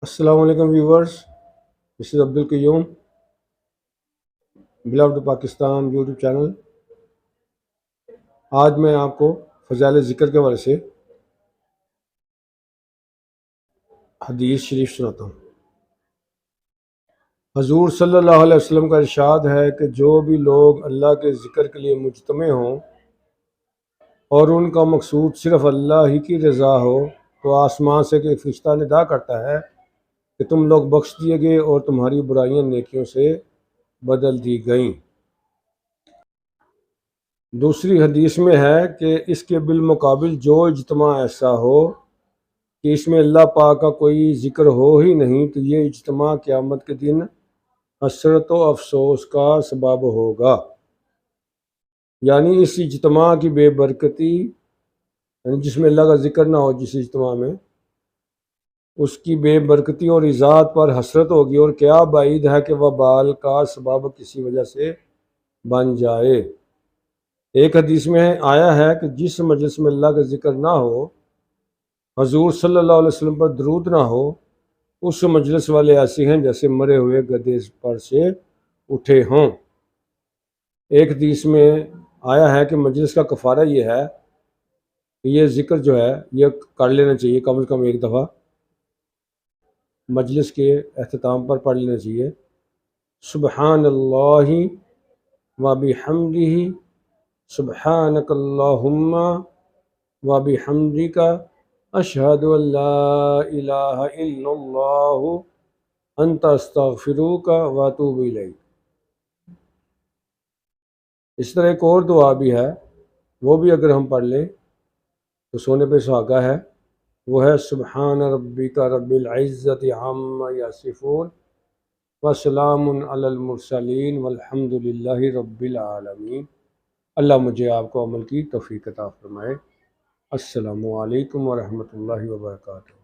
السلام علیکم viewers, this is Abdul Qayyum, بلاوڈ پاکستان یوٹیوب چینل۔ آج میں آپ کو فضائل ذکر کے حوالے سے حدیث شریف سناتا ہوں۔ حضور صلی اللہ علیہ وسلم کا ارشاد ہے کہ جو بھی لوگ اللہ کے ذکر کے لیے مجتمع ہوں اور ان کا مقصود صرف اللہ ہی کی رضا ہو تو آسمان سے ایک فرشتہ ندا کرتا ہے کہ تم لوگ بخش دیے گئے اور تمہاری برائیاں نیکیوں سے بدل دی گئیں۔ دوسری حدیث میں ہے کہ اس کے بالمقابل جو اجتماع ایسا ہو کہ اس میں اللہ پاک کا کوئی ذکر ہو ہی نہیں تو یہ اجتماع قیامت کے دن حسرت و افسوس کا سبب ہوگا۔ یعنی اس اجتماع کی بے برکتی، یعنی جس میں اللہ کا ذکر نہ ہو، جس اجتماع میں اس کی بے برکتی اور ایجاد پر حسرت ہوگی، اور کیا بعید ہے کہ وہ بال کا سبب کسی وجہ سے بن جائے۔ ایک حدیث میں آیا ہے کہ جس مجلس میں اللہ کا ذکر نہ ہو، حضور صلی اللہ علیہ وسلم پر درود نہ ہو، اس مجلس والے ایسے ہیں جیسے مرے ہوئے گدھے پر سے اٹھے ہوں۔ ایک حدیث میں آیا ہے کہ مجلس کا کفارہ یہ ہے کہ یہ ذکر جو ہے یہ کر لینا چاہیے، کم از کم ایک دفعہ مجلس کے اختتام پر پڑھ لینا چاہیے۔ سبحان اللہ و بحمدہ، سبحانک اللہم و بحمدک، اشہد ان لا الہ الا اللہ، انت استغفروک و اتوب الیک۔ اس طرح ایک اور دعا بھی ہے، وہ بھی اگر ہم پڑھ لیں تو سونے پہ سہاگا ہے، وہ ہے سبحان ربک رب العزت عما یصفون وسلام علی المرسلین والحمد للہ رب العالمین۔ اللہ مجھے آپ کو عمل کی توفیق عطا فرمائے۔ السلام علیکم ورحمۃ اللہ وبرکاتہ۔